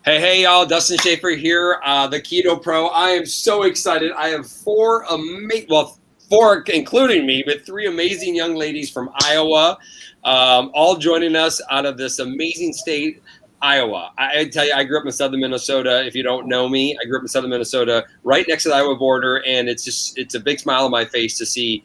Hey, y'all. Dustin Schaefer here, the Keto Pro. I am so excited. I have four, including me, but three amazing young ladies from Iowa, all joining us out of this amazing state, Iowa. I tell you, I grew up in southern Minnesota. If you don't know me, I grew up in southern Minnesota, right next to the Iowa border, and it's a big smile on my face to see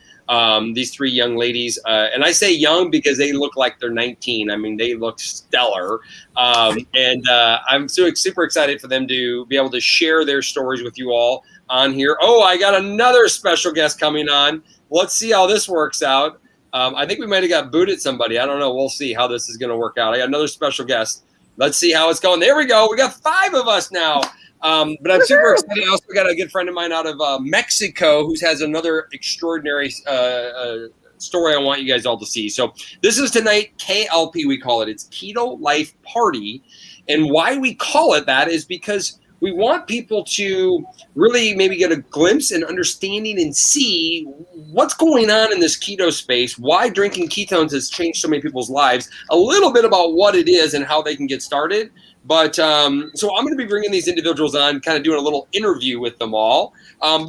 these three young ladies. And I say young because they look like they're 19. I mean, they look stellar. I'm super excited for them to be able to share their stories with you all on here. Oh, I got another special guest coming on. Let's see how this works out. I think we might have got booted somebody. I don't know. We'll see how this is going to work out. I got another special guest. Let's see how it's going. There we go. We got 5 of us now. But I'm super excited. I also got a good friend of mine out of Mexico who has another extraordinary story I want you guys all to see. So this is tonight, KLP, we call it. It's Keto Life Party. And why we call it that is because we want people to really maybe get a glimpse and understanding and see what's going on in this keto space, why drinking ketones has changed so many people's lives, a little bit about what it is and how they can get started. But so I'm going to be bringing these individuals on, kind of doing a little interview with them all.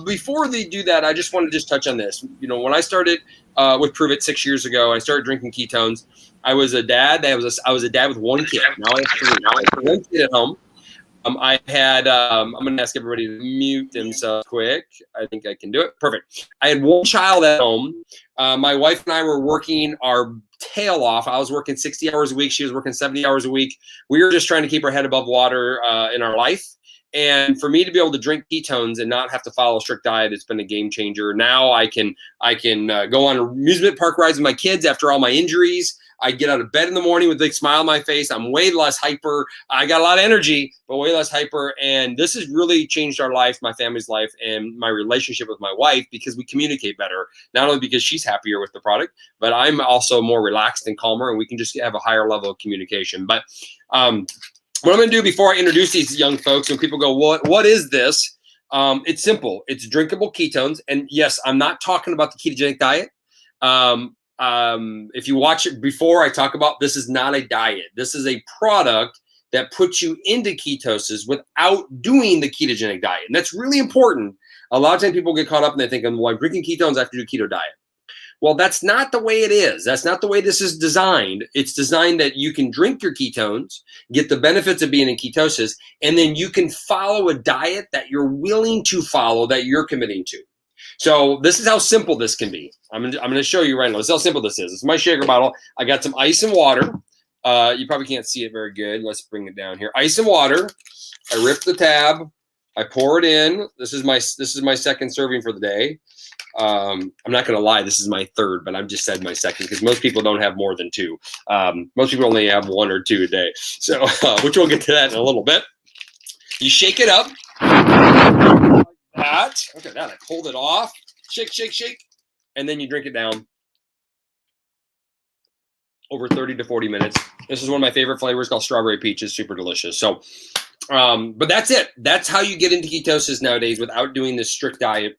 Before they do that, I just want to just touch on this. You know, when I started with Prove It 6 years ago, I started drinking ketones. I was a dad. I was a dad with 1 kid. Now I have 3. Now I have 1 kid at home. I'm going to ask everybody to mute themselves quick. I think I can do it. Perfect. I had 1 child at home. My wife and I were working our tail off. I was working 60 hours a week. She was working 70 hours a week. We were just trying to keep our head above water in our life. And for me to be able to drink ketones and not have to follow a strict diet, it's been a game changer. Now I can go on amusement park rides with my kids after all my injuries. I get out of bed in the morning with a big smile on my face. I'm way less hyper. I got a lot of energy, but way less hyper. And this has really changed our life, my family's life, and my relationship with my wife because we communicate better, not only because she's happier with the product, but I'm also more relaxed and calmer, and we can just have a higher level of communication. But what I'm going to do before I introduce these young folks, and people go, what is this? It's simple. It's drinkable ketones. And yes, I'm not talking about the ketogenic diet. If you watch it before, I talk about this is not a diet. This is a product that puts you into ketosis without doing the ketogenic diet. And that's really important. A lot of times people get caught up and they think, well, I'm drinking ketones, I have to do keto diet. Well, that's not the way it is. That's not the way this is designed. It's designed that you can drink your ketones, get the benefits of being in ketosis, and then you can follow a diet that you're willing to follow, that you're committing to. So this is how simple this can be. I'm going to show you right now. This is how simple this is. It's my shaker bottle. I got some ice and water. You probably can't see it very good. Let's bring it down here. Ice and water. I rip the tab. I pour it in. This is my second serving for the day. I'm not going to lie. This is my third, but I've just said my second because most people don't have more than 2. Most people only have 1 or 2 a day. So, which we'll get to that in a little bit. You shake it up. That. Look at that. I pulled it off. Shake, shake, shake. And then you drink it down over 30 to 40 minutes. This is one of my favorite flavors called strawberry peach. It's super delicious. So, but that's it. That's how you get into ketosis nowadays without doing this strict diet.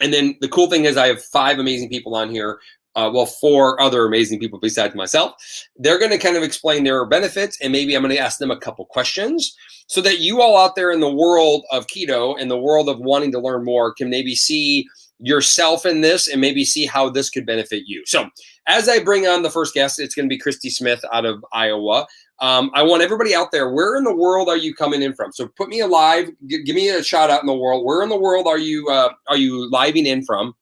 And then the cool thing is I have 5 amazing people on here. 4 other amazing people besides myself. They're going to kind of explain their benefits, and maybe I'm going to ask them a couple questions so that you all out there in the world of keto and the world of wanting to learn more can maybe see yourself in this and maybe see how this could benefit you. So as I bring on the first guest, it's going to be Christy Smith out of Iowa. I want everybody out there, where in the world are you coming in from? So put me alive, give me a shout out in the world. Where in the world are you living in from?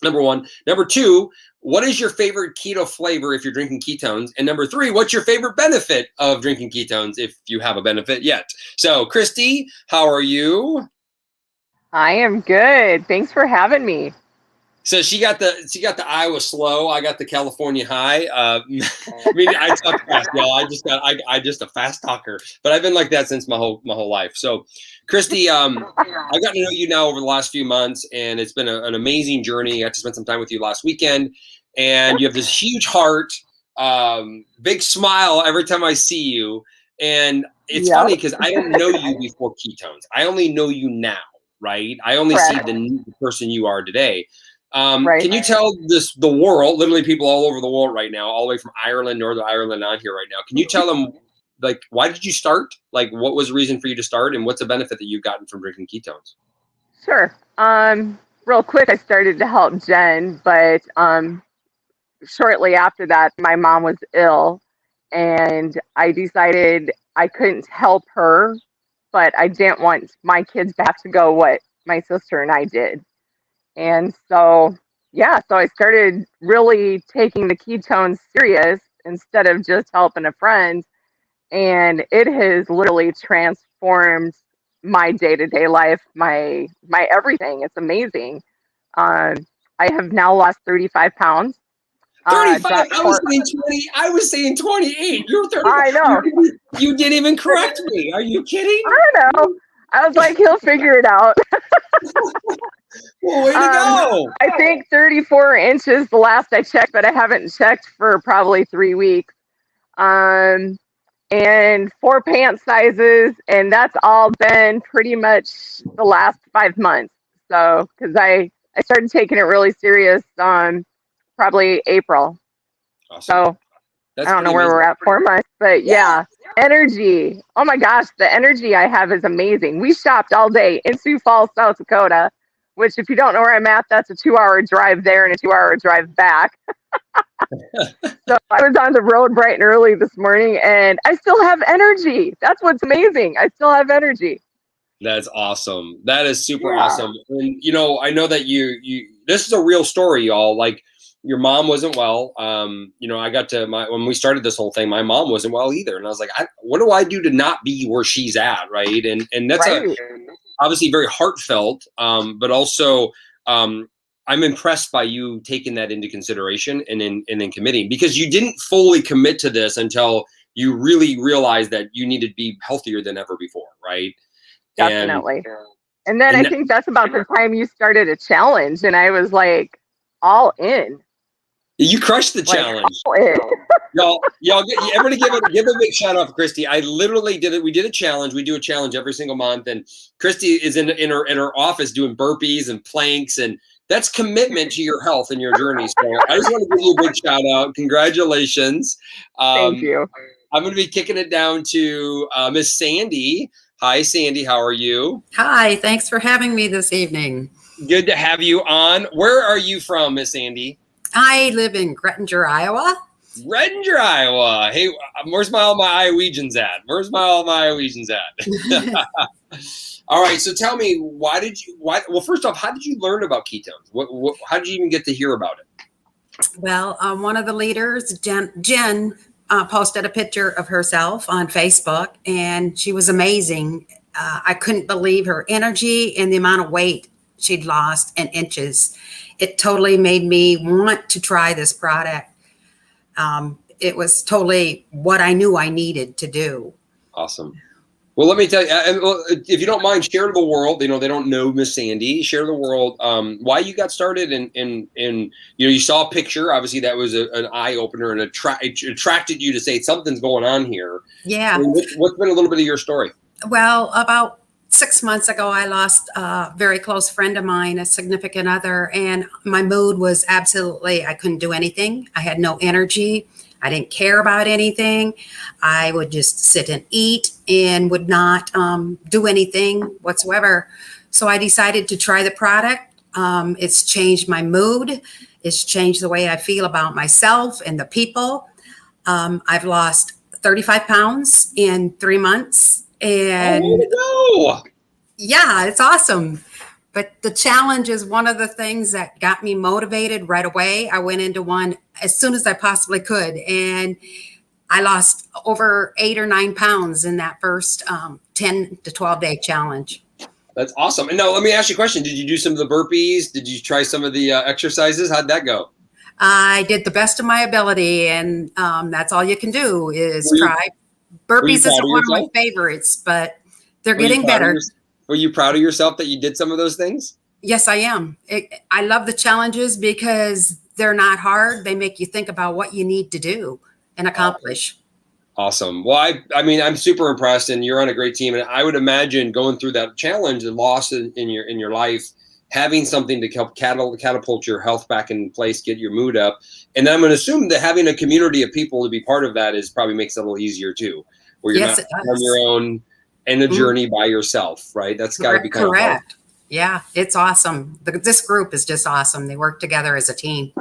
Number 1. Number 2, what is your favorite keto flavor if you're drinking ketones? And number 3, what's your favorite benefit of drinking ketones if you have a benefit yet? So, Christy, how are you? I am good. Thanks for having me. So she got the Iowa slow. I got the California high. I mean, I talk fast, y'all. I just a fast talker, but I've been like that since my whole life. So, Christy, I got to know you now over the last few months, and it's been an amazing journey. I got to spend some time with you last weekend, and you have this huge heart, big smile every time I see you, and it's funny because I don't know you before ketones. I only know you now, right? I only see the person you are today. Can you tell the world, literally people all over the world right now, all the way from Ireland, Northern Ireland on here right now, can you tell them why did you start? Like, what was the reason for you to start, and what's the benefit that you've gotten from drinking ketones? Sure. Real quick, I started to help Jen, but shortly after that, my mom was ill, and I decided I couldn't help her, but I didn't want my kids to have to go what my sister and I did. And so, yeah, so I started really taking the ketones serious instead of just helping a friend. And it has literally transformed my day-to-day life, my everything. It's amazing. Um, I have now lost 35 pounds. 35. I was For, saying 20. I was saying 28. You're 35. I know. You didn't even correct me. Are you kidding? I don't know. I was like, he'll figure it out. Well, way to go. I think 34 inches the last I checked, but I haven't checked for probably 3 weeks. And 4 pant sizes, and that's all been pretty much the last 5 months. So, because I started taking it really serious probably April. Awesome. So That's I don't know where amazing. we're at, 4 months, but yeah, energy. Oh my gosh, the energy I have is amazing. We shopped all day in Sioux Falls, South Dakota, which if you don't know where I'm at, that's a 2-hour drive there and a 2-hour drive back. So I was on the road bright and early this morning, and I still have energy. That's what's amazing. I still have energy. That's awesome. That is super awesome. And I know that you this is a real story, y'all. Like, your mom wasn't well. I got to when we started this whole thing, my mom wasn't well either, and I was like, what do I do to not be where she's at, right? And that's obviously very heartfelt, but also I'm impressed by you taking that into consideration and then committing, because you didn't fully commit to this until you really realized that you needed to be healthier than ever before, right? Definitely. And then I think that's about the time you started a challenge, and I was like, all in. You crushed the challenge. y'all everybody give a big shout out for Christy. I literally did it. We did a challenge. We do a challenge every single month, and Christy is in her office doing burpees and planks, and that's commitment to your health and your journey. So I just want to give you a big shout out. Congratulations. Thank you. I'm going to be kicking it down to Miss Sandy. Hi, Sandy. How are you? Hi. Thanks for having me this evening. Good to have you on. Where are you from, Miss Sandy? I live in Grettinger, Iowa. Grettinger, Iowa. Hey, where's all my Iowegians at? All right. So tell me, well, first off, how did you learn about ketones? How did you even get to hear about it? Well, one of the leaders, Jen, posted a picture of herself on Facebook, and she was amazing. I couldn't believe her energy and the amount of weight she'd lost in inches. It totally made me want to try this product. It was totally what I knew I needed to do. Awesome. Well, let me tell you, if you don't mind, share to the world. They don't know Miss Sandy. Share to the world why you got started, and you saw a picture. Obviously, that was an eye opener, and it attracted you to say something's going on here. Yeah. What's been a little bit of your story? Well, about 6 months ago, I lost a very close friend of mine, a significant other, and my mood was I couldn't do anything. I had no energy. I didn't care about anything. I would just sit and eat and would not do anything whatsoever. So I decided to try the product. It's changed my mood. It's changed the way I feel about myself and the people. I've lost 35 pounds in 3 months. And yeah, it's awesome. But the challenge is one of the things that got me motivated right away. I went into one as soon as I possibly could, and I lost over 8 or 9 pounds in that first 10 to 12 day challenge. That's awesome. And now let me ask you a question. Did you do some of the burpees? Did you try some of the exercises? How'd that go? I did the best of my ability, and that's all you can do is try. Burpees is one of my favorites, but they're getting better. Were you proud of yourself that you did some of those things? Yes, I am. I love the challenges because they're not hard. They make you think about what you need to do and accomplish. Awesome. Well, I'm super impressed, and you're on a great team. And I would imagine going through that challenge and loss in your life, having something to help catapult your health back in place, get your mood up. And I'm going to assume that having a community of people to be part of that probably makes it a little easier too. where you're Yes, not it on does. your own in the journey by yourself, right? That's got to be kind of hard. Correct. Yeah, it's awesome. This group is just awesome. They work together as a team.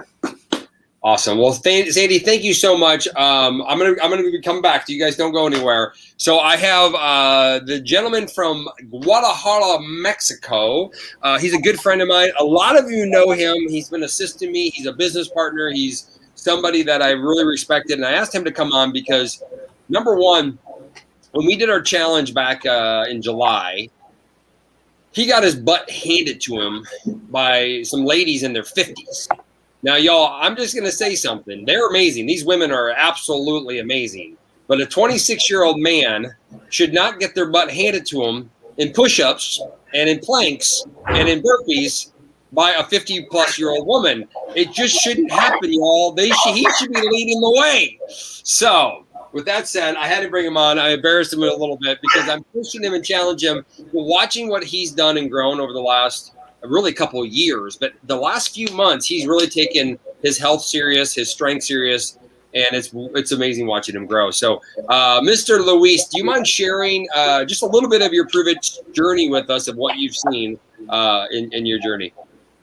Awesome. Well, Sandy, thank you so much. I'm gonna be coming back to you guys. Don't go anywhere. So I have the gentleman from Guadalajara, Mexico. He's a good friend of mine. A lot of you know him. He's been assisting me. He's a business partner. He's somebody that I really respected, and I asked him to come on because, number one, when we did our challenge back in July, he got his butt handed to him by some ladies in their 50s. Now, y'all, I'm just going to say something. They're amazing. These women are absolutely amazing. But a 26-year-old man should not get their butt handed to him in push-ups and in planks and in burpees by a 50-plus-year-old woman. It just shouldn't happen, y'all. He should be leading the way. So, with that said, I had to bring him on. I embarrassed him a little bit because I'm pushing him and challenging him. Watching what he's done and grown over the last really couple of years, but the last few months he's really taken his health serious, his strength serious, and it's amazing watching him grow. So Mr. Luis, do you mind sharing just a little bit of your proven journey with us of what you've seen in your journey?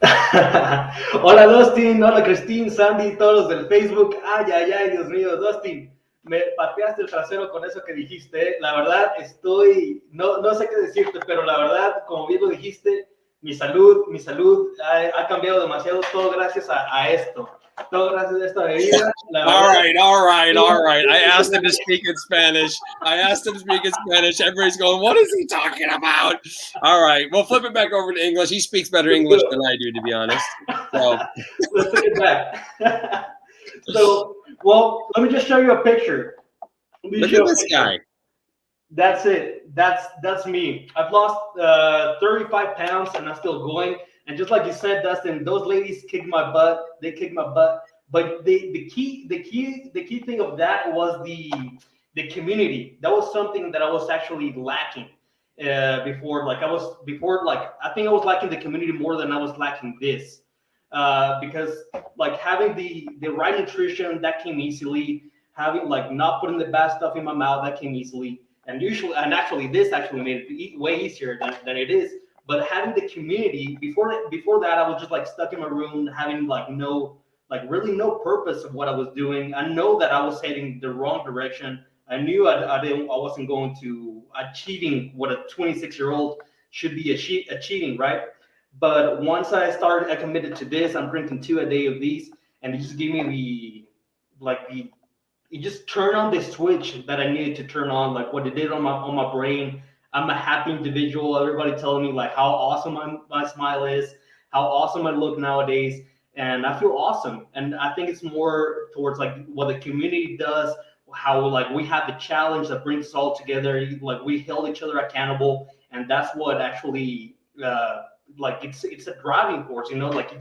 Hola Dustin, hola Christine, Sandy, todos los del Facebook. Ay, Dios mío, Dustin, me pateaste el trasero con eso que dijiste. La verdad no sé qué decirte, pero la verdad, como bien lo dijiste, mi salud ha cambiado demasiado, todo gracias a esto. Todo gracias a esta bebida. All right. I asked him to speak in Spanish. Everybody's going, what is he talking about? All right. We'll flip it back over to English. He speaks better English than I do, to be honest. So. Let's take it back. So, well, let me just show you a picture. Look at this guy. That's it. That's me. I've lost 35 pounds and I'm still going. And just like you said, Dustin, those ladies kicked my butt. They kicked my butt. But the key thing of that was the community. That was something that I was actually lacking before. I think I was lacking the community more than I was lacking this. Because like having the right nutrition, that came easily. Having not putting the bad stuff in my mouth, that came easily. And actually this made it way easier than it is. But having the community before that, I was just stuck in my room, having really no purpose of what I was doing. I know that I was heading the wrong direction. I knew I wasn't going to achieving what a 26-year-old should be achieving, right? But once I committed to this. I'm drinking 2 a day of these, and it just gave me it just turned on the switch that I needed to turn on, what it did on my brain. I'm a happy individual. Everybody telling me how awesome my smile is, how awesome I look nowadays, and I feel awesome. And I think it's more towards what the community does, how we have the challenge that brings us all together. We held each other accountable, and that's what actually it's a driving force. It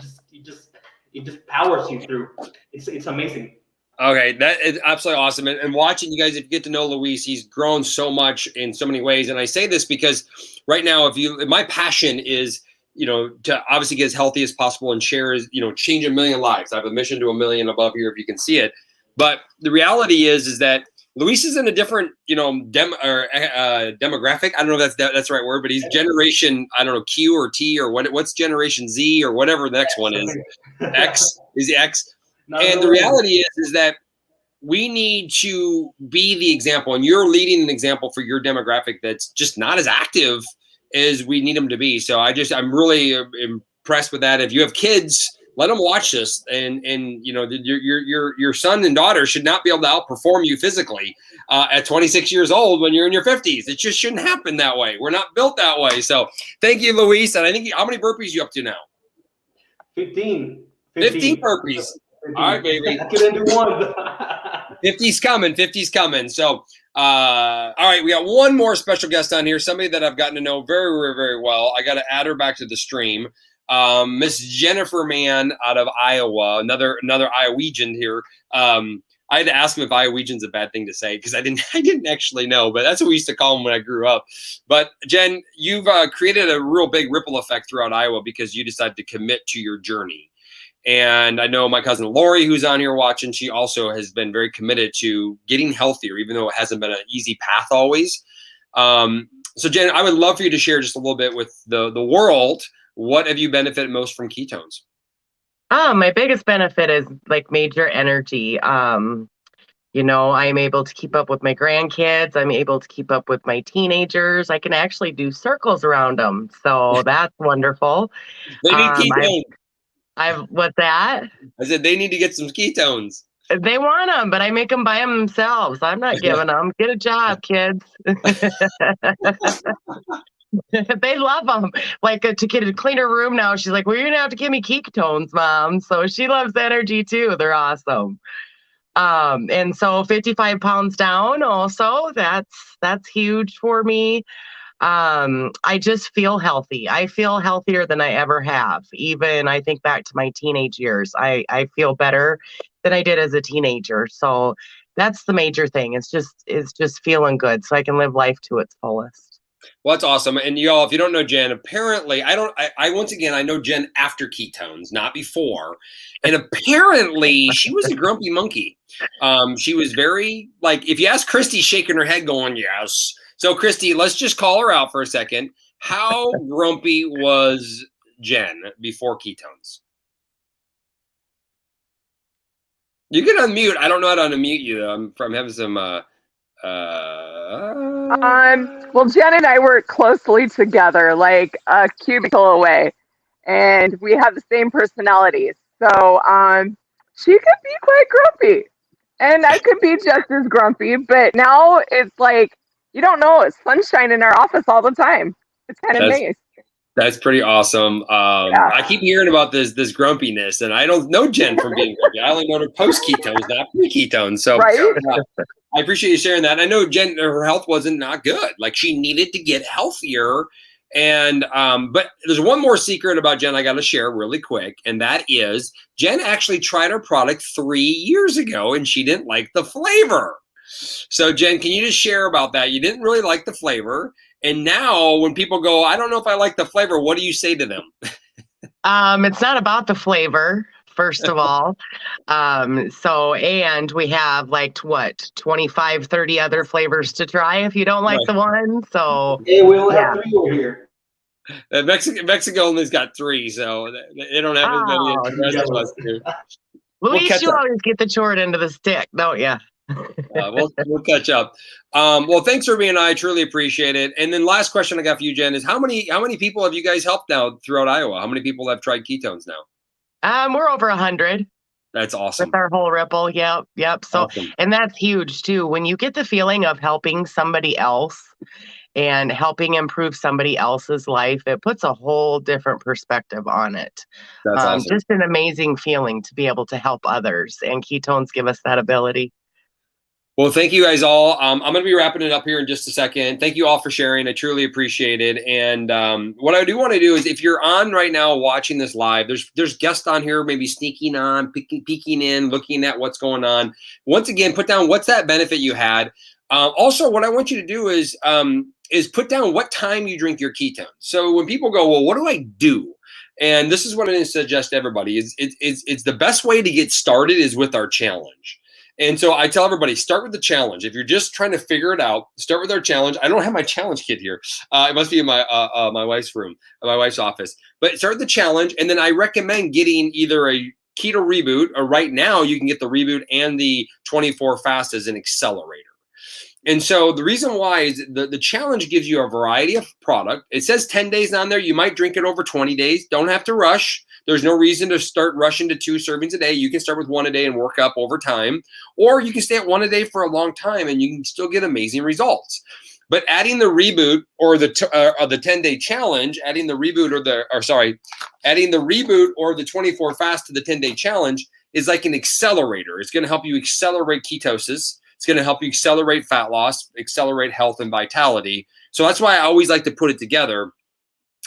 just powers you through. It's amazing. Okay, that is absolutely awesome. And watching you guys, if you get to know Luis, he's grown so much in so many ways. And I say this because right now, my passion is, to obviously get as healthy as possible and share, change 1 million lives. I have a mission to 1 million above here, if you can see it. But the reality is that Luis is in a different, demographic. I don't know if that's the right word, but he's generation, I don't know, Q or T or what's generation Z or whatever the next one is. X is the X. And the reality is that we need to be the example, and you're leading an example for your demographic that's just not as active as we need them to be. So I'm really impressed with that. If you have kids, let them watch this, and your son and daughter should not be able to outperform you physically at 26 years old when you're in your 50s. It just shouldn't happen that way. We're not built that way. So thank you, Luis. And I think how many burpees you up to now? 15 burpees. All right, baby. I can do one. 50's coming. So, all right, we got one more special guest on here, somebody that I've gotten to know very, very, very well. I got to add her back to the stream. Miss Jennifer Mann out of Iowa, another Iowegian here. I had to ask him if Iowegian's a bad thing to say because I didn't actually know, but that's what we used to call him when I grew up. But Jen, you've created a real big ripple effect throughout Iowa because you decided to commit to your journey. And I know my cousin Lori, who's on here watching, she also has been very committed to getting healthier, even though it hasn't been an easy path always. So Jen, I would love for you to share just a little bit with the world. What have you benefited most from ketones? My biggest benefit is like major energy. You know, I'm able to keep up with my grandkids. I'm able to keep up with my teenagers. I can actually do circles around them. So that's wonderful. They need ketones. What's that? I said they need to get some ketones. They want them, but I make them by themselves. I'm not giving them. Get a job, kids. They love them. Like to get a cleaner room now, she's like, well, you're going to have to give me ketones, Mom. So she loves energy too. They're awesome. And so 55 pounds down also, that's huge for me. I just feel healthy. I feel healthier than I ever have. Even I think back to my teenage years, I feel better than I did as a teenager. So that's the major thing. It's just feeling good so I can live life to its fullest. Well, that's awesome. And y'all, if you don't know Jen, apparently I once again, I know Jen after ketones, not before. And apparently she was a grumpy monkey. She was very, like, if you ask Christy, shaking her head going, yes. So Christy, let's just call her out for a second. How grumpy was Jen before ketones? You can unmute. I don't know how to unmute you though. I'm having some well, Jen and I work closely together, like a cubicle away, and we have the same personalities. So she could be quite grumpy, and I could be just as grumpy. But now it's like, you don't know, it's sunshine in our office all the time. It's kind of nice. That's pretty awesome. I keep hearing about this grumpiness, and I don't know Jen from being grumpy. I only know her post ketones, not pre ketones. So right? I appreciate you sharing that. I know Jen, her health wasn't not good. Like she needed to get healthier. And but there's one more secret about Jen I got to share really quick, and that is Jen actually tried our product 3 years ago, and she didn't like the flavor. So Jen, can you just share about that? You didn't really like the flavor. And now when people go, I don't know if I like the flavor, what do you say to them? It's not about the flavor, first of all. And we have like 25, 30 other flavors to try if you don't like the one. So hey, we only have 3 over here. Mexico only's got 3, so they don't have as many as the rest of us do. Luis, you always get the short end of the stick, don't you? We'll catch up. Well, thanks for being on. I truly appreciate it. And then last question I got for you, Jen, is how many people have you guys helped now throughout Iowa? How many people have tried ketones now? We're over 100. That's awesome. With our whole ripple. Yep. So, awesome. And that's huge too. When you get the feeling of helping somebody else and helping improve somebody else's life, it puts a whole different perspective on it. That's awesome. Just an amazing feeling to be able to help others, and ketones give us that ability. Well, thank you guys all. I'm going to be wrapping it up here in just a second. Thank you all for sharing. I truly appreciate it. And what I do want to do is, if you're on right now watching this live, there's guests on here maybe sneaking on, peeking in, looking at what's going on. Once again, put down what's that benefit you had. Also, what I want you to do is put down what time you drink your ketones. So when people go, well, what do I do? And this is what I suggest to everybody. It's the best way to get started is with our challenge. And so I tell everybody, start with the challenge. If you're just trying to figure it out, start with our challenge. I don't have my challenge kit here. It must be in my wife's room, my wife's office. But start with the challenge, and then I recommend getting either a keto reboot, or right now you can get the reboot and the 24 fast as an accelerator. And so the reason why is the challenge gives you a variety of product. It says 10 days on there. You might drink it over 20 days. Don't have to rush. There's no reason to start rushing to 2 servings a day. You can start with 1 a day and work up over time, or you can stay at 1 a day for a long time and you can still get amazing results. But adding the reboot or the 10-day challenge, adding the reboot or the 24 fast to the 10-day challenge is like an accelerator. It's going to help you accelerate ketosis. It's going to help you accelerate fat loss, accelerate health and vitality. So that's why I always like to put it together.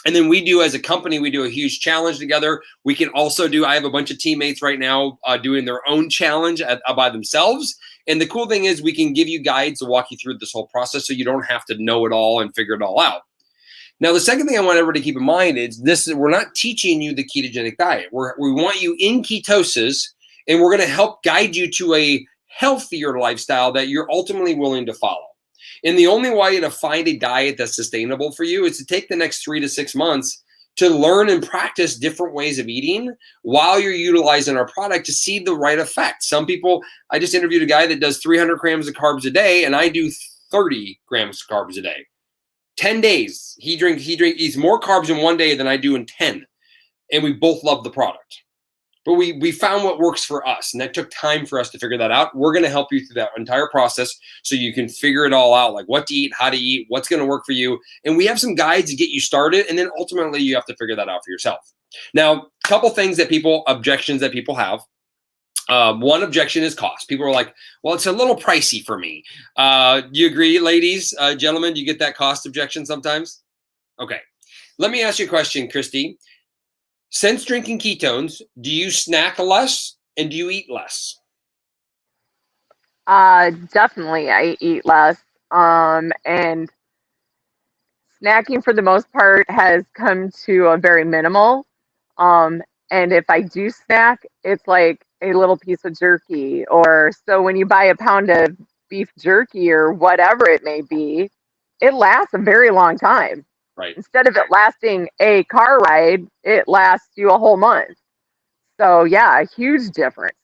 And then we do, as a company, we do a huge challenge together. We can also I have a bunch of teammates right now doing their own challenge by themselves. And the cool thing is we can give you guides to walk you through this whole process so you don't have to know it all and figure it all out. Now, the second thing I want everybody to keep in mind is we're not teaching you the ketogenic diet. We want you in ketosis, and we're going to help guide you to a healthier lifestyle that you're ultimately willing to follow. And the only way to find a diet that's sustainable for you is to take the next 3 to 6 months to learn and practice different ways of eating while you're utilizing our product to see the right effect. Some people, I just interviewed a guy that does 300 grams of carbs a day, and I do 30 grams of carbs a day. 10 days, he eats more carbs in 1 day than I do in 10. And we both love the product. But we found what works for us, and that took time for us to figure that out. We're going to help you through that entire process so you can figure it all out, like what to eat, how to eat, what's going to work for you. And we have some guides to get you started, and then ultimately you have to figure that out for yourself. Now, a couple things objections that people have. One objection is cost. People are like, well, it's a little pricey for me. Do you agree, ladies, gentlemen? Do you get that cost objection sometimes? Okay. Let me ask you a question, Christy. Since drinking ketones, do you snack less and do you eat less? Definitely I eat less. And snacking for the most part has come to a very minimal. And if I do snack, it's like a little piece of jerky. Or so when you buy a pound of beef jerky or whatever it may be, it lasts a very long time. Right. Instead of it lasting a car ride, it lasts you a whole month. So yeah, a huge difference.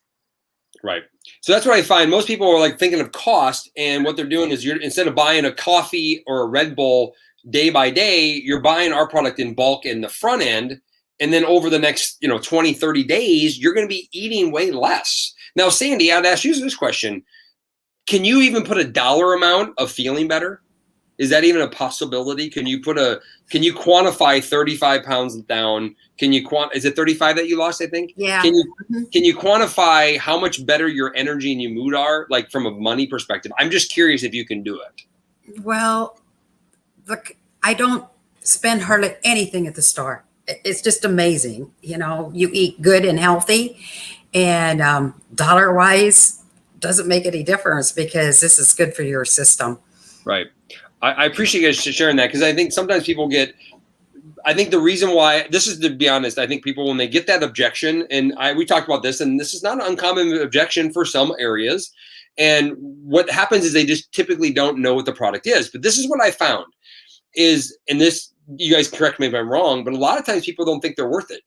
Right. So that's what I find. Most people are like thinking of cost, and what they're doing is instead of buying a coffee or a Red Bull day by day, you're buying our product in bulk in the front end. And then over the next, 20, 30 days, you're going to be eating way less. Now, Sandy, I'd ask you this question. Can you even put a dollar amount of feeling better? Is that even a possibility? Can you quantify 35 pounds down? Is it 35 that you lost, I think? Yeah. Can you quantify how much better your energy and your mood are, like from a money perspective? I'm just curious if you can do it. Well, look, I don't spend hardly anything at the store. It's just amazing. You eat good and healthy, and dollar wise doesn't make any difference because this is good for your system. Right. I appreciate you guys sharing that, because I think sometimes people I think the reason why, this is to be honest, I think people, when they get that objection, and we talked about this, and this is not an uncommon objection for some areas. And what happens is they just typically don't know what the product is. But this is what I found is, and this, you guys correct me if I'm wrong, but a lot of times people don't think they're worth it.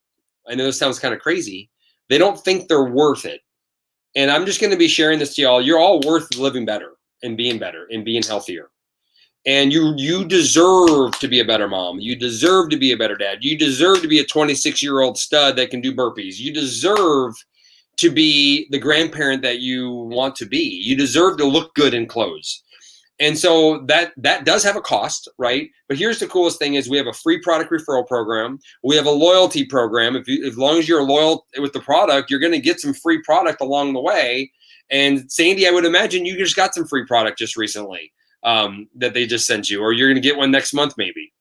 I know this sounds kind of crazy. They don't think they're worth it. And I'm just going to be sharing this to y'all. You're all worth living better and being healthier. And you deserve to be a better mom. You deserve to be a better dad. You deserve to be a 26-year-old stud that can do burpees. You deserve to be the grandparent that you want to be. You deserve to look good in clothes. And so that does have a cost, right? But here's the coolest thing is we have a free product referral program. We have a loyalty program. As long as you're loyal with the product, you're going to get some free product along the way. And Sandy, I would imagine you just got some free product just recently. That they just sent you, or you're going to get one next month, maybe.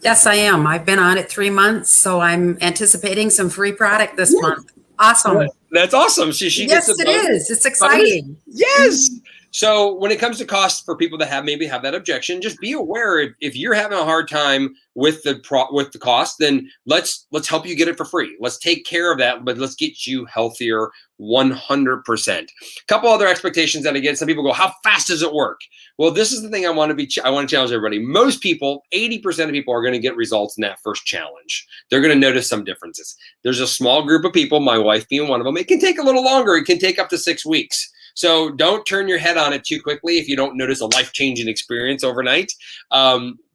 Yes, I am. I've been on it 3 months, so I'm anticipating some free product this month. Awesome. That's awesome. She yes, gets it is. It's exciting. Yes. So when it comes to costs for people that have that objection, just be aware if you're having a hard time with the cost, then let's help you get it for free. Let's take care of that, but let's get you healthier 100%. A couple other expectations that I get. Some people go, how fast does it work? Well, this is the thing I want to challenge everybody. Most people, 80% of people are going to get results in that first challenge. They're going to notice some differences. There's a small group of people, my wife being one of them. It can take a little longer. It can take up to 6 weeks. So don't turn your head on it too quickly if you don't notice a life-changing experience overnight,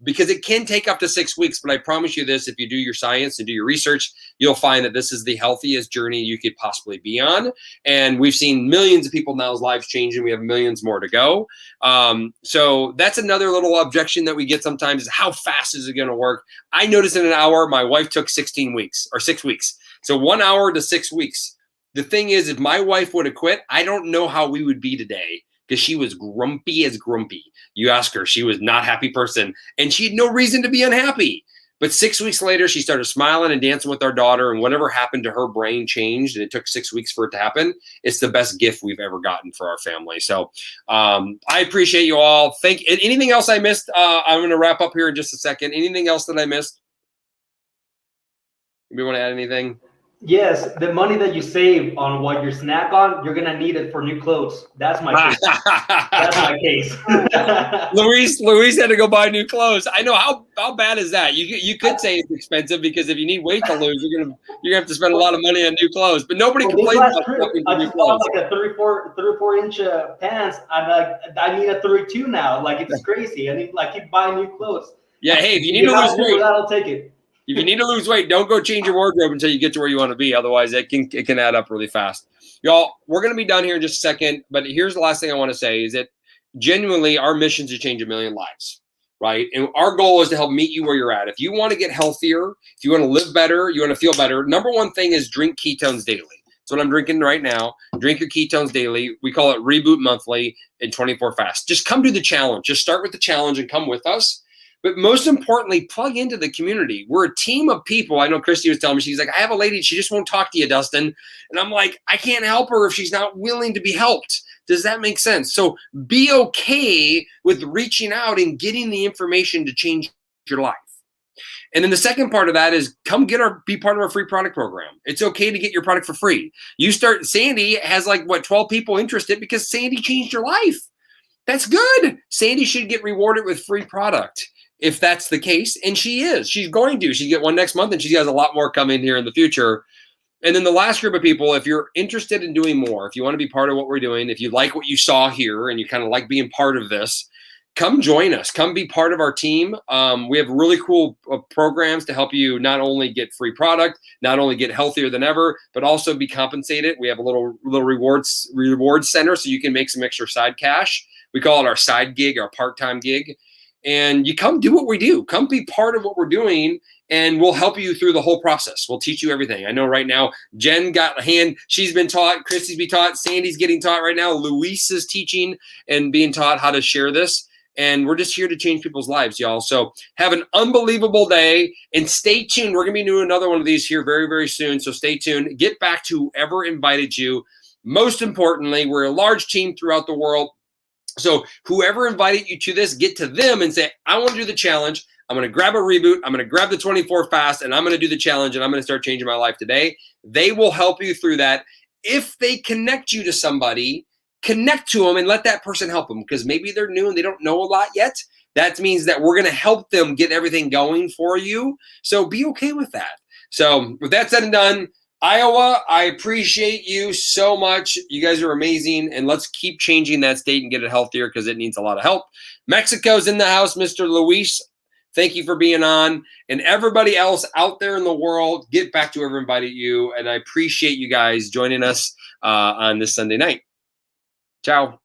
because it can take up to 6 weeks. But I promise you this, if you do your science and do your research, you'll find that this is the healthiest journey you could possibly be on. And we've seen millions of people now's lives changing. We have millions more to go. So that's another little objection that we get sometimes is how fast is it going to work? I noticed in an hour, my wife took 16 weeks or 6 weeks. So 1 hour to 6 weeks. The thing is, if my wife would have quit, I don't know how we would be today, because she was grumpy as grumpy. You ask her, she was not a happy person, and she had no reason to be unhappy. But 6 weeks later, she started smiling and dancing with our daughter, and whatever happened to her brain changed, and it took 6 weeks for it to happen. It's the best gift we've ever gotten for our family. So I appreciate you all. Anything else I missed? I'm going to wrap up here in just a second. Anything else that I missed? You want to add anything? Yes, the money that you save on what you snack on, you're gonna need it for new clothes. That's my case. That's my case. Luis had to go buy new clothes. I know how bad is that? You could say it's expensive because if you need weight to lose, you're gonna have to spend a lot of money on new clothes. But nobody complains about shopping for I new just bought clothes. like a 34 inch pants. I need a 32 now. Like it's crazy. I need keep buying new clothes. Yeah, hey, if you need to lose weight, I'll take it. If you need to lose weight, don't go change your wardrobe until you get to where you want to be. Otherwise, it can add up really fast. Y'all, we're going to be done here in just a second. But here's the last thing I want to say is that genuinely our mission is to change 1 million lives, right? And our goal is to help meet you where you're at. If you want to get healthier, if you want to live better, you want to feel better, number one thing is drink ketones daily. That's what I'm drinking right now. Drink your ketones daily. We call it Reboot Monthly and 24 Fast. Just come do the challenge. Just start with the challenge and come with us. But most importantly, plug into the community. We're a team of people. I know Christy was telling me, she's like, I have a lady, she just won't talk to you, Dustin. And I'm like, I can't help her if she's not willing to be helped. Does that make sense? So be okay with reaching out and getting the information to change your life. And then the second part of that is be part of our free product program. It's okay to get your product for free. Sandy has 12 people interested because Sandy changed your life. That's good. Sandy should get rewarded with free product if that's the case. And she is. She's going to. She get one next month, and she has a lot more coming here in the future. And then the last group of people, if you're interested in doing more, if you want to be part of what we're doing, if you like what you saw here and you kind of like being part of this, come join us. Come be part of our team. We have really cool programs to help you not only get free product, not only get healthier than ever, but also be compensated. We have a little reward center so you can make some extra side cash. We call it our side gig, our part-time gig. And you come do what we do. Come be part of what we're doing, and we'll help you through the whole process. We'll teach you everything. I know right now, Jen got a hand. She's been taught. Christy's been taught. Sandy's getting taught right now. Luis is teaching and being taught how to share this. And we're just here to change people's lives, y'all. So have an unbelievable day, and stay tuned. We're going to be doing another one of these here very, very soon. So stay tuned. Get back to whoever invited you. Most importantly, we're a large team throughout the world. So whoever invited you to this, get to them and say, I want to do the challenge. I'm going to grab a reboot. I'm going to grab the 24 fast, and I'm going to do the challenge, and I'm going to start changing my life today. They will help you through that. If they connect you to somebody, connect to them and let that person help them, because maybe they're new and they don't know a lot yet. That means that we're going to help them get everything going for you. So be okay with that. So with that said and done, Iowa, I appreciate you so much. You guys are amazing, and let's keep changing that state and get it healthier because it needs a lot of help. Mexico's in the house, Mr. Luis. Thank you for being on. And everybody else out there in the world, get back to whoever invited you. And I appreciate you guys joining us on this Sunday night. Ciao.